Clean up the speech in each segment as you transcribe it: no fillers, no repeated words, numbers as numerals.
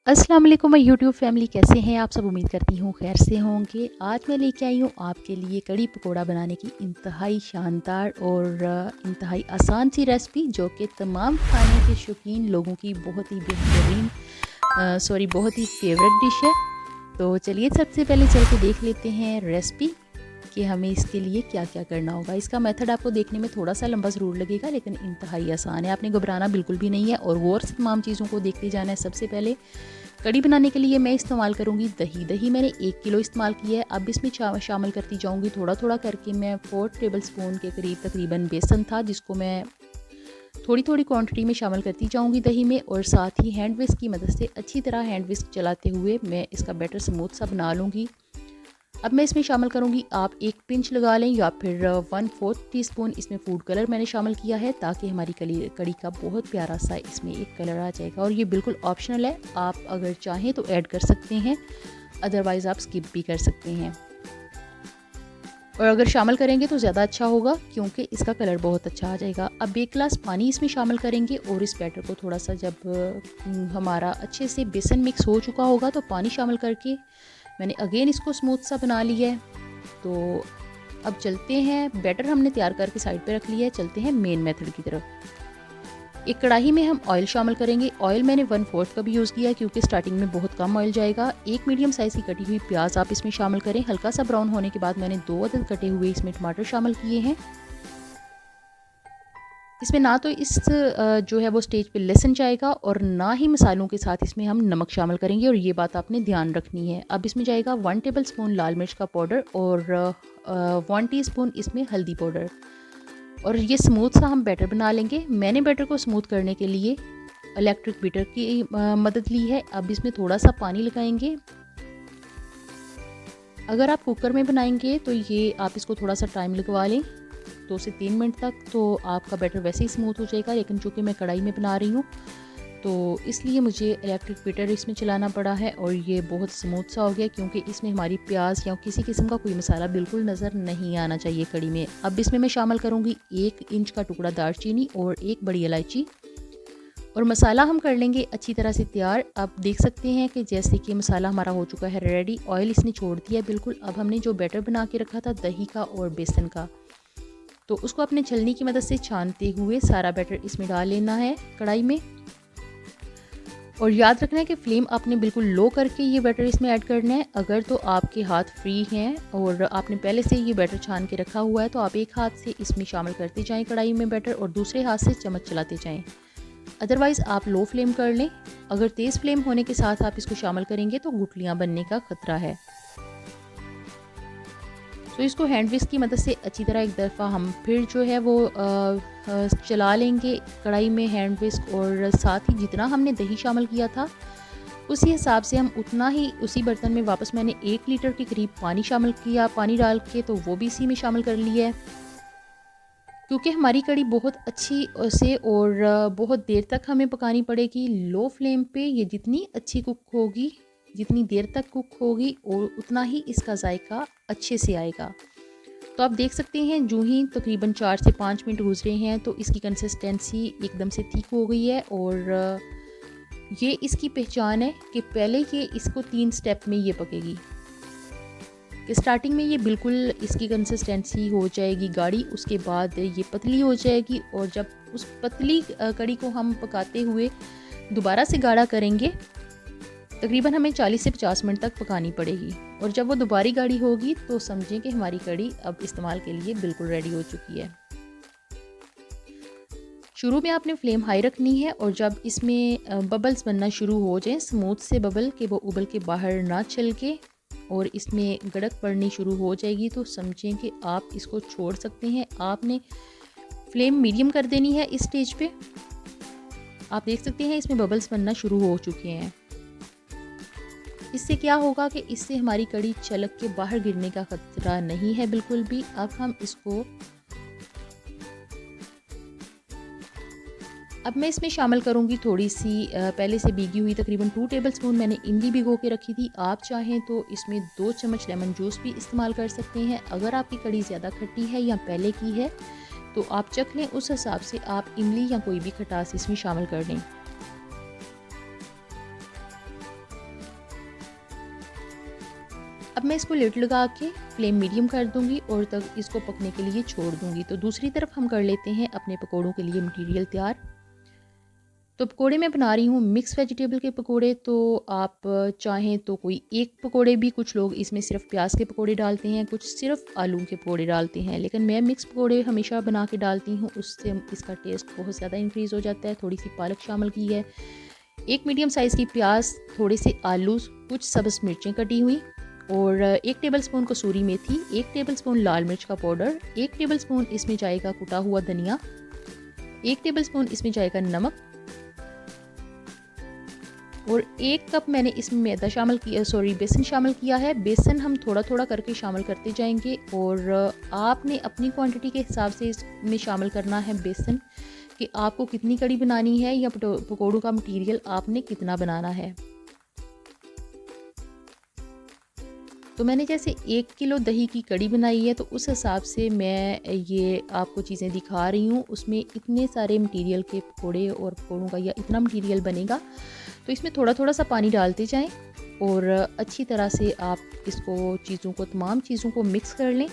अस्सलाम वालेकुम my YouTube family, कैसे हैं आप सब। उम्मीद करती हूँ खैर से होंगे। आज मैं लेके आई हूँ आपके लिए कड़ी पकोड़ा बनाने की इंतहाई शानदार और इंतहाई आसान सी रेसिपी, जो कि तमाम खाने के शौकीन लोगों की बहुत ही बेहतरीन बहुत ही फेवरेट डिश है। तो चलिए सबसे पहले चल के देख लेते हैं रेसिपी कि हमें इसके लिए क्या क्या करना होगा। इसका मेथड आपको देखने में थोड़ा सा लंबा ज़रूर लगेगा, लेकिन इंतहाई आसान है। आपने घबराना बिल्कुल भी नहीं है और गौर से तमाम चीज़ों को देखते जाना है। सबसे पहले कड़ी बनाने के लिए मैं इस्तेमाल करूँगी दही मैंने 1 किलो इस्तेमाल किया है। अब इसमें शामिल करती जाऊँगी थोड़ा थोड़ा करके मैं 4 टेबल स्पून के करीब तकरीबन बेसन था, जिसको मैं थोड़ी थोड़ी क्वांटिटी में शामिल करती जाऊँगी दही में। और साथ ही हैंड विस्क की मदद से अच्छी तरह हैंड विस्क चलाते हुए मैं इसका बैटर स्मूथ सा बना लूँगी। अब मैं इसमें शामिल करूँगी, आप 1 पिंच लगा लें या फिर 1/4 टीस्पून इसमें फूड कलर मैंने शामिल किया है, ताकि हमारी कड़ी का बहुत प्यारा सा इसमें एक कलर आ जाएगा। और ये बिल्कुल ऑप्शनल है, आप अगर चाहें तो ऐड कर सकते हैं, अदरवाइज़ आप स्किप भी कर सकते हैं। और अगर शामिल करेंगे तो ज़्यादा अच्छा होगा, क्योंकि इसका कलर बहुत अच्छा आ जाएगा। अब 1 गिलास पानी इसमें शामिल करेंगे और इस बैटर को थोड़ा सा जब हमारा अच्छे से बेसन मिक्स हो चुका होगा तो पानी शामिल करके मैंने अगेन इसको स्मूथ सा बना लिया है। तो अब चलते हैं, बैटर हमने तैयार करके साइड पे रख लिया है, चलते हैं मेन मेथड की तरफ। एक कढ़ाई में हम ऑयल शामिल करेंगे। ऑयल मैंने 1/4 का भी यूज़ किया है, क्योंकि स्टार्टिंग में बहुत कम ऑयल जाएगा। एक मीडियम साइज़ की कटी हुई प्याज आप इसमें शामिल करें। हल्का सा ब्राउन होने के बाद मैंने 2 अदद कटे हुए इसमें टमाटर शामिल किए हैं। इसमें ना तो जो है वो स्टेज पे लहसुन जाएगा और ना ही मसालों के साथ इसमें हम नमक शामिल करेंगे, और ये बात आपने ध्यान रखनी है। अब इसमें जाएगा 1 टेबल स्पून लाल मिर्च का पाउडर और 1 टीस्पून इसमें हल्दी पाउडर। और ये स्मूथ सा हम बैटर बना लेंगे। मैंने बैटर को स्मूथ करने के लिए इलेक्ट्रिक बीटर की मदद ली है। अब इसमें थोड़ा सा पानी लगाएंगे। अगर आप कुकर में बनाएंगे तो ये आप इसको थोड़ा सा टाइम लगवा लें, 2 से 3 मिनट तक, तो आपका बैटर वैसे ही स्मूथ हो जाएगा। लेकिन चूँकि मैं कढ़ाई में बना रही हूँ तो इसलिए मुझे इलेक्ट्रिक बीटर इसमें चलाना पड़ा है, और ये बहुत स्मूथ सा हो गया, क्योंकि इसमें हमारी प्याज या किसी किस्म का कोई मसाला बिल्कुल नज़र नहीं आना चाहिए कड़ी में। अब इसमें मैं शामिल करूँगी 1 इंच का टुकड़ा दालचीनी और 1 बड़ी इलायची, और मसाला हम कर लेंगे अच्छी तरह से तैयार। आप देख सकते हैं कि जैसे कि मसाला हमारा हो चुका है रेडी, ऑयल इसने छोड़ दिया है बिल्कुल। अब हमने जो बैटर बना के रखा था दही का और बेसन का, तो उसको अपने छलनी की मदद से छानते हुए सारा बैटर इसमें डाल लेना है कढ़ाई में। और याद रखना है कि फ्लेम आपने बिल्कुल लो करके ये बैटर इसमें ऐड करना है। अगर तो आपके हाथ फ्री हैं और आपने पहले से ये बैटर छान के रखा हुआ है, तो आप एक हाथ से इसमें शामिल करते जाएं कढ़ाई में बैटर, और दूसरे हाथ से चम्मच चलाते जाएं। अदरवाइज़ आप लो फ्लेम कर लें। अगर तेज़ फ्लेम होने के साथ आप इसको शामिल करेंगे तो गुठलियाँ बनने का खतरा है। तो इसको हैंड विस्क की मदद से अच्छी तरह एक दफ़ा हम फिर जो है वो चला लेंगे कढ़ाई में हैंड विस्क। और साथ ही जितना हमने दही शामिल किया था उसी हिसाब से हम उतना ही उसी बर्तन में वापस मैंने 1 लीटर के करीब पानी शामिल किया, पानी डाल के, तो वो भी इसी में शामिल कर लिया है। क्योंकि हमारी कड़ी बहुत अच्छी से और बहुत देर तक हमें पकानी पड़ेगी। लो फ्लेम पे ये जितनी अच्छी कुक होगी, जितनी देर तक कुक होगी, और उतना ही इसका जायका अच्छे से आएगा। तो आप देख सकते हैं जो ही तकरीबन 4 से 5 मिनट गुजरे हैं तो इसकी कंसिस्टेंसी एकदम से थिक हो गई है। और ये इसकी पहचान है कि पहले ये इसको 3 स्टेप में ये पकेगी, कि स्टार्टिंग में ये बिल्कुल इसकी कंसिस्टेंसी हो जाएगी गाढ़ी, उसके बाद ये पतली हो जाएगी, और जब उस पतली कड़ी को हम पकाते हुए दोबारा से गाढ़ा करेंगे, तकरीबन हमें 40 से 50 मिनट तक पकानी पड़ेगी। और जब वो दोबारी गाढ़ी होगी तो समझें कि हमारी कड़ी अब इस्तेमाल के लिए बिल्कुल रेडी हो चुकी है। शुरू में आपने फ्लेम हाई रखनी है, और जब इसमें बबल्स बनना शुरू हो जाएं, स्मूथ से बबल के वो उबल के बाहर ना चल के और इसमें गड़क पड़नी शुरू हो जाएगी, तो समझें कि आप इसको छोड़ सकते हैं। आपने फ्लेम मीडियम कर देनी है इस स्टेज पे। आप देख सकते हैं इसमें बबल्स बनना शुरू हो चुके हैं। इससे क्या होगा कि इससे हमारी कड़ी छलक के बाहर गिरने का खतरा नहीं है बिल्कुल भी। अब मैं इसमें शामिल करूंगी थोड़ी सी पहले से भीगी हुई तकरीबन 2 टेबल स्पून मैंने इमली भिगो के रखी थी। आप चाहें तो इसमें 2 चम्मच लेमन जूस भी इस्तेमाल कर सकते हैं। अगर आपकी कड़ी ज़्यादा खट्टी है या पहले की है तो आप चख लें, उस हिसाब से आप इमली या कोई भी खटास इसमें शामिल कर लें। अब मैं इसको लिड लगा के फ्लेम मीडियम कर दूंगी और तक इसको पकने के लिए छोड़ दूंगी। तो दूसरी तरफ हम कर लेते हैं अपने पकोड़ों के लिए मटेरियल तैयार। तो पकोड़े मैं बना रही हूँ मिक्स वेजिटेबल के पकोड़े। तो आप चाहें तो कोई एक पकोड़े भी, कुछ लोग इसमें सिर्फ प्याज के पकोड़े डालते हैं, कुछ सिर्फ आलू के पकोड़े डालते हैं, लेकिन मैं मिक्स पकोड़े हमेशा बना के डालती हूँ। उससे इसका टेस्ट बहुत ज़्यादा इंक्रीज़ हो जाता है। थोड़ी सी पालक शामिल की है, एक मीडियम साइज़ की प्याज, थोड़े से आलू, कुछ सब्ज़ मिर्चें कटी हुई और 1 टेबलस्पून कसूरी मेथी, 1 टेबलस्पून लाल मिर्च का पाउडर, 1 टेबलस्पून इसमें जाएगा कुटा हुआ धनिया, 1 टेबलस्पून इसमें जाएगा नमक और 1 कप मैंने इसमें मैदा शामिल किया, बेसन शामिल किया है। बेसन हम थोड़ा थोड़ा करके शामिल करते जाएंगे और आपने अपनी क्वांटिटी के हिसाब से इसमें शामिल करना है बेसन, कि आपको कितनी कड़ी बनानी है या पकौड़ों का मटेरियल आपने कितना बनाना है। तो मैंने जैसे 1 किलो दही की कड़ी बनाई है, तो उस हिसाब से मैं ये आपको चीज़ें दिखा रही हूँ। उसमें इतने सारे मटेरियल के पकोड़े और पकोड़ों का या इतना मटेरियल बनेगा, तो इसमें थोड़ा थोड़ा सा पानी डालते जाएं और अच्छी तरह से आप इसको तमाम चीज़ों को मिक्स कर लें।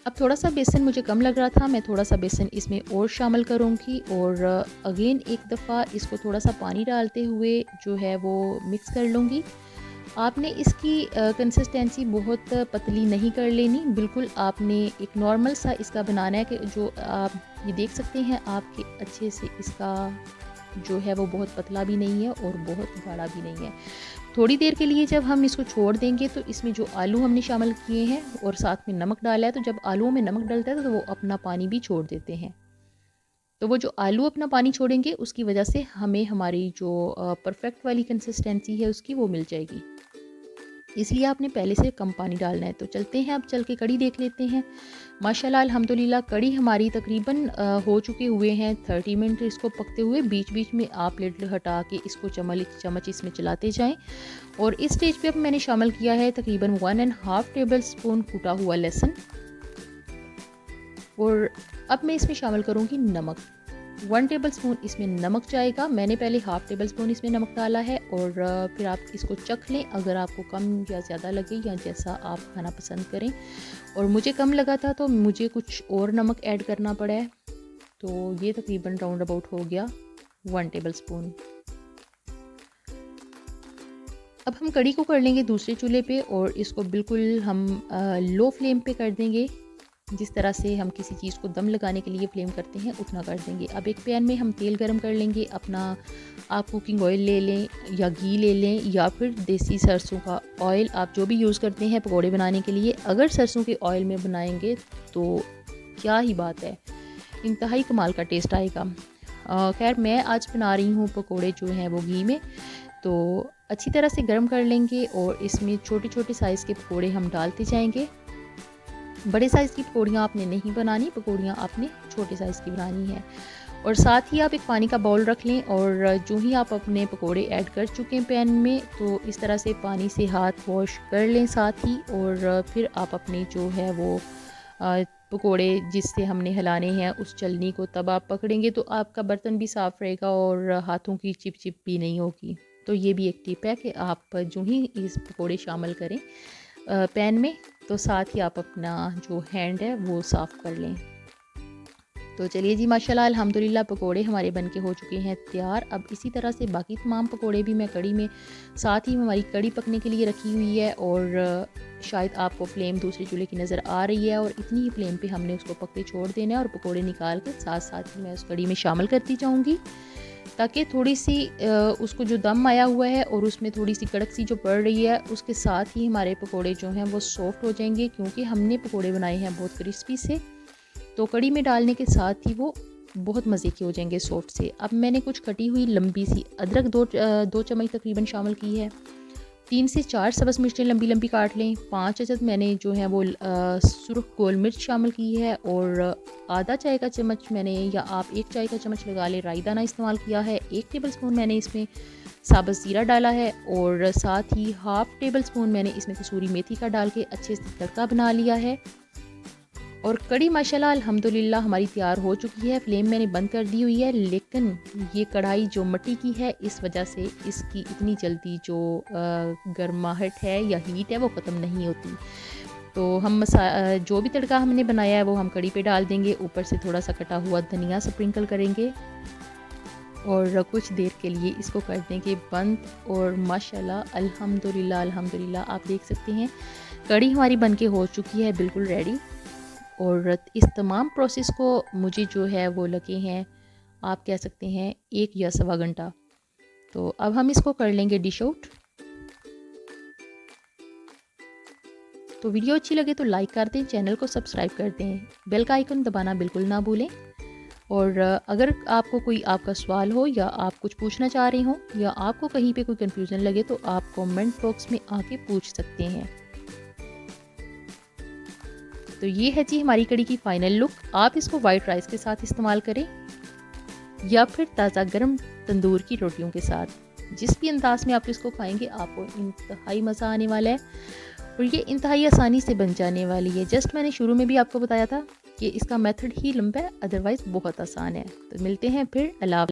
अब थोड़ा सा बेसन मुझे कम लग रहा था, मैं थोड़ा सा बेसन इसमें और शामिल करूँगी और अगेन एक दफ़ा इसको थोड़ा सा पानी डालते हुए जो है वो मिक्स कर लूँगी। आपने इसकी कंसिस्टेंसी बहुत पतली नहीं कर लेनी, बिल्कुल आपने एक नॉर्मल सा इसका बनाना है कि जो आप ये देख सकते हैं आपके अच्छे से इसका जो है वो बहुत पतला भी नहीं है और बहुत गाढ़ा भी नहीं है। थोड़ी देर के लिए जब हम इसको छोड़ देंगे तो इसमें जो आलू हमने शामिल किए हैं और साथ में नमक डाला है, तो जब आलूओं में नमक डलता है तो वो अपना पानी भी छोड़ देते हैं। तो वो जो आलू अपना पानी छोड़ेंगे उसकी वजह से हमें हमारी जो परफेक्ट वाली कंसिस्टेंसी है उसकी वो मिल जाएगी, इसलिए आपने पहले से कम पानी डालना है। तो चलते हैं, अब चल के कड़ी देख लेते हैं। माशाल्लाह अल्हम्दुलिल्लाह कड़ी हमारी तकरीबन हो चुके हुए हैं 30 मिनट इसको पकते हुए। बीच बीच में आप लिड हटा के इसको चम्मच इसमें चलाते जाएं। और इस स्टेज पे अब मैंने शामिल किया है तकरीबन 1.5 टेबल स्पून कूटा हुआ लहसुन और अब मैं इसमें शामिल करूँगी नमक। 1 टेबल स्पून इसमें नमक जाएगा, मैंने पहले हाफ़ टेबल स्पून इसमें नमक डाला है और फिर आप इसको चख लें अगर आपको कम या ज़्यादा लगे या जैसा आप खाना पसंद करें। और मुझे कम लगा था तो मुझे कुछ और नमक ऐड करना पड़ा है। तो ये तकरीबन राउंड अबाउट हो गया 1 टेबल स्पून। अब हम कड़ी को कर लेंगे दूसरे चूल्हे पे और इसको बिल्कुल हम लो फ्लेम पे कर देंगे। जिस तरह से हम किसी चीज़ को दम लगाने के लिए फ्लेम करते हैं उतना कर देंगे। अब एक पैन में हम तेल गरम कर लेंगे अपना, आप कुकिंग ऑयल ले लें या घी ले लें या फिर देसी सरसों का ऑयल, आप जो भी यूज़ करते हैं पकोड़े बनाने के लिए। अगर सरसों के ऑयल में बनाएंगे तो क्या ही बात है, इंतहाई कमाल का टेस्ट आएगा। खैर मैं आज बना रही हूँ पकोड़े जो हैं वो घी में। तो अच्छी तरह से गर्म कर लेंगे और इसमें छोटे छोटे साइज़ के पकोड़े हम डालते जाएंगे। बड़े साइज़ की पकौड़ियाँ आपने नहीं बनानी, पकौड़ियाँ आपने छोटे साइज़ की बनानी है। और साथ ही आप एक पानी का बाउल रख लें और जो ही आप अपने पकोड़े ऐड कर चुके हैं पैन में, तो इस तरह से पानी से हाथ वॉश कर लें साथ ही। और फिर आप अपने जो है वो पकोड़े जिससे हमने हिलाने हैं उस चलनी को तब आप पकड़ेंगे तो आपका बर्तन भी साफ़ रहेगा और हाथों की चिप चिप भी नहीं होगी। तो ये भी एक टिप है कि आप जो ही इस पकोड़े शामिल करें पैन में तो साथ ही आप अपना जो हैंड है वो साफ़ कर लें। तो चलिए जी माशाल्लाह अल्हम्दुलिल्लाह पकोड़े हमारे बनके हो चुके हैं तैयार। अब इसी तरह से बाकी तमाम पकोड़े भी मैं कड़ी में, साथ ही हमारी कड़ी पकने के लिए रखी हुई है और शायद आपको फ्लेम दूसरे चूल्हे की नज़र आ रही है और इतनी ही फ्लेम पे हमने उसको पकते छोड़ देना है और पकोड़े निकाल कर साथ साथ ही मैं उस कड़ी में शामिल करती जाऊँगी ताकि थोड़ी सी उसको जो दम आया हुआ है और उसमें थोड़ी सी कड़क सी जो पड़ रही है उसके साथ ही हमारे पकोड़े जो हैं वो सॉफ्ट हो जाएंगे, क्योंकि हमने पकोड़े बनाए हैं बहुत क्रिस्पी से। तो कड़ी में डालने के साथ ही वो बहुत मज़े के हो जाएंगे सॉफ्ट से। अब मैंने कुछ कटी हुई लंबी सी अदरक दो चम्मच तकरीबन शामिल की है। 3 से 4 सब्ज़ मिर्चें लंबी लंबी काट लें। 5 अदद मैंने जो है वो सुर्ख गोल मिर्च शामिल की है और आधा चाय का चम्मच मैंने, या आप 1 चाय का चम्मच लगा लें, राई दाना इस्तेमाल किया है। 1 टेबल स्पून मैंने इसमें साबुत ज़ीरा डाला है और साथ ही हाफ़ टेबल स्पून मैंने इसमें कसूरी मेथी का डाल के अच्छे से तड़का बना लिया है। और कड़ी माशाल्लाह अल्हम्दुलिल्लाह हमारी तैयार हो चुकी है। फ्लेम मैंने बंद कर दी हुई है, लेकिन ये कढ़ाई जो मिट्टी की है इस वजह से इसकी इतनी जल्दी जो गर्माहट है या हीट है वो ख़त्म नहीं होती। तो हम जो भी तड़का हमने बनाया है वो हम कड़ी पे डाल देंगे। ऊपर से थोड़ा सा कटा हुआ धनिया स्प्रिंकल करेंगे और कुछ देर के लिए इसको कर देंगे बंद। और माशाल्लाह अल्हम्दुलिल्लाह अल्हम्दुलिल्लाह आप देख सकते हैं कड़ी हमारी बनके हो चुकी है, बिल्कुल रेडी। और इस तमाम प्रोसेस को मुझे जो है वो लगे हैं, आप कह सकते हैं 1 या सवा घंटा। तो अब हम इसको कर लेंगे डिश आउट। तो वीडियो अच्छी लगे तो लाइक कर दें, चैनल को सब्सक्राइब कर दें, बेल का आइकन दबाना बिल्कुल ना भूलें। और अगर आपको कोई आपका सवाल हो या आप कुछ पूछना चाह रहे हो या आपको कहीं पे कोई कंफ्यूजन लगे तो आप कमेंट बॉक्स में आके पूछ सकते हैं। तो ये है जी हमारी कड़ी की फ़ाइनल लुक। आप इसको वाइट राइस के साथ इस्तेमाल करें या फिर ताज़ा गर्म तंदूर की रोटियों के साथ। जिस भी अंदाज में आप इसको खाएंगे आपको इंतहाई मज़ा आने वाला है और ये इंतहाई आसानी से बन जाने वाली है। जस्ट मैंने शुरू में भी आपको बताया था कि इसका मेथड ही लंबा है, अदरवाइज़ बहुत आसान है। तो मिलते हैं फिर। अल्लाह।